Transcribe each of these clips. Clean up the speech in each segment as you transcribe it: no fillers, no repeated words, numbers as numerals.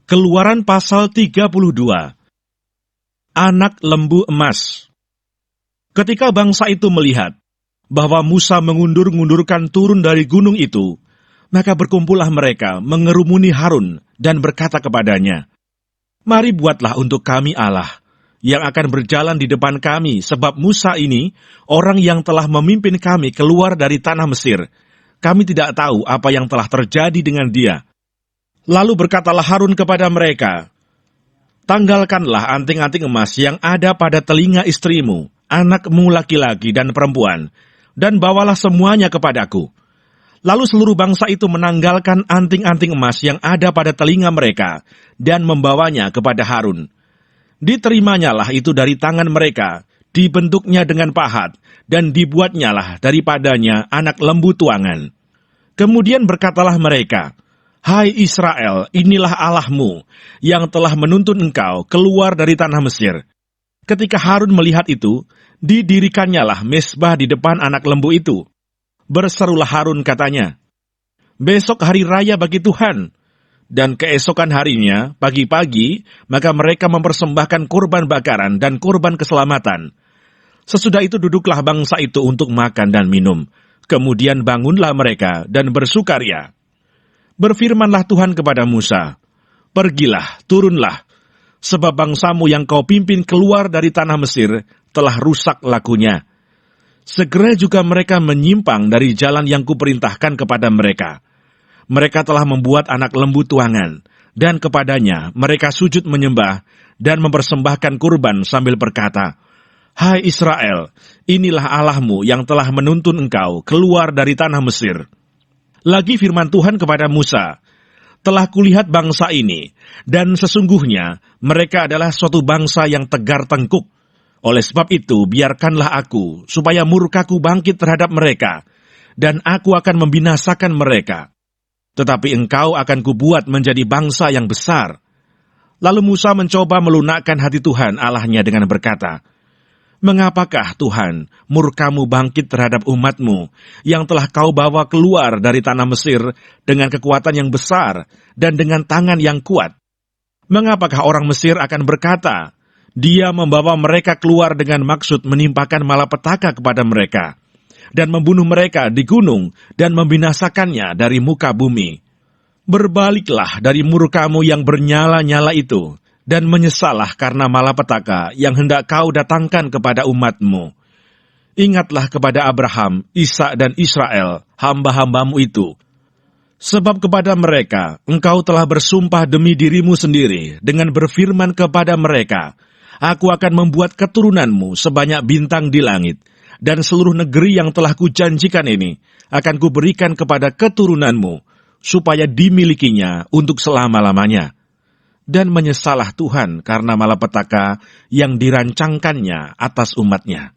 Keluaran pasal 32. Anak lembu emas. Ketika bangsa itu melihat bahwa Musa mengundur-ngundurkan turun dari gunung itu, maka berkumpullah mereka mengerumuni Harun dan berkata kepadanya, "Mari buatlah untuk kami Allah, yang akan berjalan di depan kami, sebab Musa ini orang yang telah memimpin kami keluar dari tanah Mesir. Kami tidak tahu apa yang telah terjadi dengan dia." Lalu berkatalah Harun kepada mereka, "Tanggalkanlah anting-anting emas yang ada pada telinga istrimu, anakmu laki-laki dan perempuan, dan bawalah semuanya kepadaku." Lalu seluruh bangsa itu menanggalkan anting-anting emas yang ada pada telinga mereka, dan membawanya kepada Harun. Diterimanya itu dari tangan mereka, dibentuknya dengan pahat, dan dibuatnyalah daripadanya anak lembu tuangan. Kemudian berkatalah mereka, "Hai Israel, inilah Allahmu, yang telah menuntun engkau keluar dari tanah Mesir." Ketika Harun melihat itu, didirikannya mezbah di depan anak lembu itu. Berserulah Harun katanya, "Besok hari raya bagi Tuhan." Dan keesokan harinya, pagi-pagi, maka mereka mempersembahkan kurban bakaran dan kurban keselamatan. Sesudah itu duduklah bangsa itu untuk makan dan minum. Kemudian bangunlah mereka dan bersukaria. Berfirmanlah Tuhan kepada Musa, "Pergilah, turunlah, sebab bangsamu yang kau pimpin keluar dari tanah Mesir telah rusak lakunya. Segera juga mereka menyimpang dari jalan yang kuperintahkan kepada mereka. Mereka telah membuat anak lembu tuangan, dan kepadanya mereka sujud menyembah dan mempersembahkan kurban sambil berkata, 'Hai Israel, inilah Allahmu yang telah menuntun engkau keluar dari tanah Mesir.' Lagi firman Tuhan kepada Musa, 'Telah kulihat bangsa ini, dan sesungguhnya mereka adalah suatu bangsa yang tegar tengkuk. Oleh sebab itu, biarkanlah aku, supaya murkaku bangkit terhadap mereka, dan aku akan membinasakan mereka. Tetapi engkau akan kubuat menjadi bangsa yang besar.' Lalu Musa mencoba melunakkan hati Tuhan Allahnya dengan berkata, 'Mengapakah Tuhan murkamu bangkit terhadap umatmu yang telah kau bawa keluar dari tanah Mesir dengan kekuatan yang besar dan dengan tangan yang kuat? Mengapakah orang Mesir akan berkata, Dia membawa mereka keluar dengan maksud menimpakan malapetaka kepada mereka dan membunuh mereka di gunung dan membinasakannya dari muka bumi? Berbaliklah dari murkamu yang bernyala-nyala itu, dan menyesallah karena malapetaka yang hendak kau datangkan kepada umatmu. Ingatlah kepada Abraham, Ishak dan Israel, hamba-hambamu itu. Sebab kepada mereka engkau telah bersumpah demi dirimu sendiri dengan berfirman kepada mereka, Aku akan membuat keturunanmu sebanyak bintang di langit, dan seluruh negeri yang telah kujanjikan ini akan kuberikan kepada keturunanmu, supaya dimilikinya untuk selama-lamanya. Dan menyesalah Tuhan karena malapetaka yang dirancangkannya atas umatnya."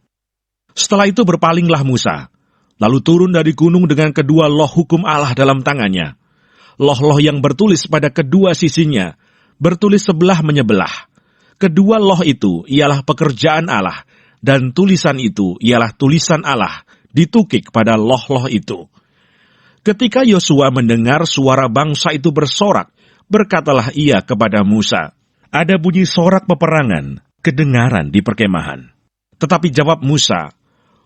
Setelah itu berpalinglah Musa, lalu turun dari gunung dengan kedua loh hukum Allah dalam tangannya. Loh-loh yang bertulis pada kedua sisinya, bertulis sebelah menyebelah. Kedua loh itu ialah pekerjaan Allah, dan tulisan itu ialah tulisan Allah, ditukik pada loh-loh itu. Ketika Yosua mendengar suara bangsa itu bersorak, berkatalah ia kepada Musa, "Ada bunyi sorak peperangan kedengaran di perkemahan." Tetapi jawab Musa,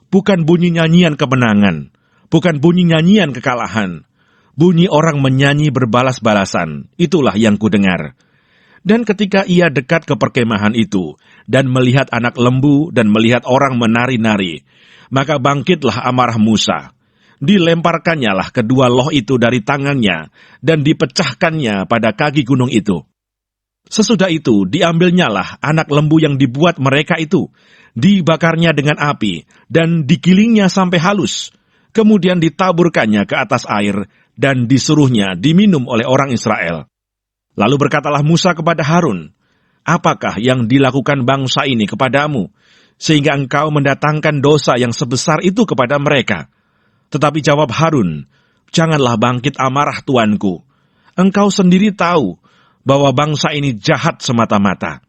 "Bukan bunyi nyanyian kemenangan, bukan bunyi nyanyian kekalahan. Bunyi orang menyanyi berbalas-balasan, itulah yang kudengar." Dan ketika ia dekat ke perkemahan itu, dan melihat anak lembu dan melihat orang menari-nari, maka bangkitlah amarah Musa. Dilemparkannya kedua loh itu dari tangannya, dan dipecahkannya pada kaki gunung itu. Sesudah itu, diambilnyalah anak lembu yang dibuat mereka itu, dibakarnya dengan api, dan digilingnya sampai halus. Kemudian ditaburkannya ke atas air, dan disuruhnya diminum oleh orang Israel. Lalu berkatalah Musa kepada Harun, "Apakah yang dilakukan bangsa ini kepadamu, sehingga engkau mendatangkan dosa yang sebesar itu kepada mereka?" Tetapi jawab Harun, "Janganlah bangkit amarah tuanku. Engkau sendiri tahu bahwa bangsa ini jahat semata-mata.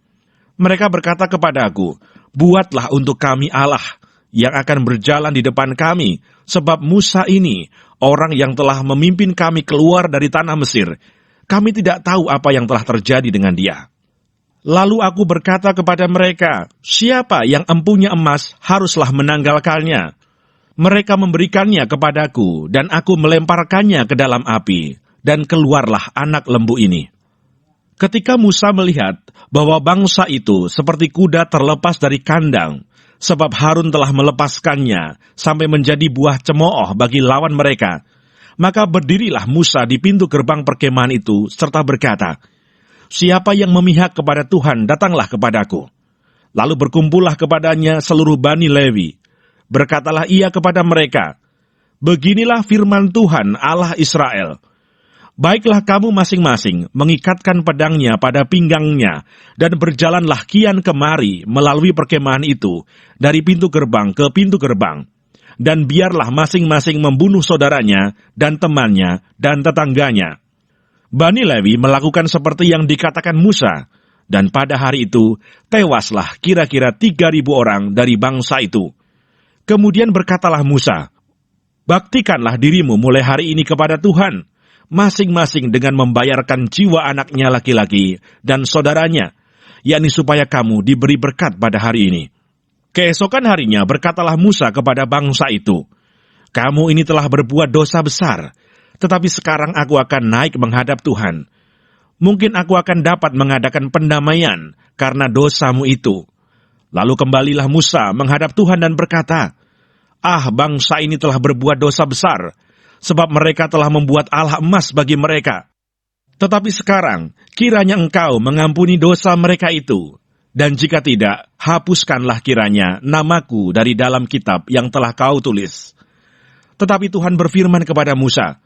Mereka berkata kepadaku, 'Buatlah untuk kami Allah yang akan berjalan di depan kami, sebab Musa ini, orang yang telah memimpin kami keluar dari tanah Mesir, Kami tidak tahu apa yang telah terjadi dengan dia." Lalu aku berkata kepada mereka, "Siapa yang empunya emas haruslah menanggalkannya." Mereka memberikannya kepadaku, dan aku melemparkannya ke dalam api, dan keluarlah anak lembu ini. Ketika Musa melihat bahwa bangsa itu seperti kuda terlepas dari kandang, sebab Harun telah melepaskannya sampai menjadi buah cemooh bagi lawan mereka, maka berdirilah Musa di pintu gerbang perkemahan itu, serta berkata, "Siapa yang memihak kepada Tuhan, datanglah kepadaku." Lalu berkumpullah kepadanya seluruh Bani Lewi. Berkatalah ia kepada mereka, "Beginilah firman Tuhan Allah Israel. Baiklah kamu masing-masing mengikatkan pedangnya pada pinggangnya, dan berjalanlah kian kemari melalui perkemahan itu, dari pintu gerbang ke pintu gerbang. Dan biarlah masing-masing membunuh saudaranya, dan temannya, dan tetangganya." Bani Lewi melakukan seperti yang dikatakan Musa, dan pada hari itu tewaslah kira-kira 3.000 orang dari bangsa itu. Kemudian berkatalah Musa, "Baktikanlah dirimu mulai hari ini kepada Tuhan, masing-masing dengan membayarkan jiwa anaknya laki-laki dan saudaranya, yakni supaya kamu diberi berkat pada hari ini." Keesokan harinya berkatalah Musa kepada bangsa itu, "Kamu ini telah berbuat dosa besar, tetapi sekarang aku akan naik menghadap Tuhan. Mungkin aku akan dapat mengadakan pendamaian karena dosamu itu." Lalu kembalilah Musa menghadap Tuhan dan berkata, "Ah, bangsa ini telah berbuat dosa besar, sebab mereka telah membuat Allah emas bagi mereka. Tetapi sekarang, kiranya engkau mengampuni dosa mereka itu, dan jika tidak, hapuskanlah kiranya namaku dari dalam kitab yang telah kau tulis." Tetapi Tuhan berfirman kepada Musa,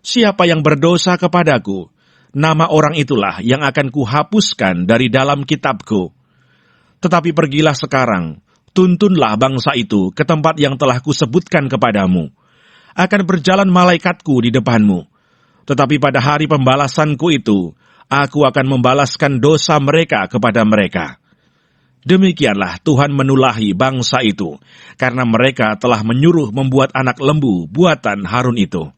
"Siapa yang berdosa kepadaku, nama orang itulah yang akan kuhapuskan dari dalam kitabku. Tetapi pergilah sekarang, tuntunlah bangsa itu ke tempat yang telah kusebutkan kepadamu. Akan berjalan malaikatku di depanmu. Tetapi pada hari pembalasanku itu, aku akan membalaskan dosa mereka kepada mereka." Demikianlah Tuhan menulahi bangsa itu, karena mereka telah menyuruh membuat anak lembu buatan Harun itu.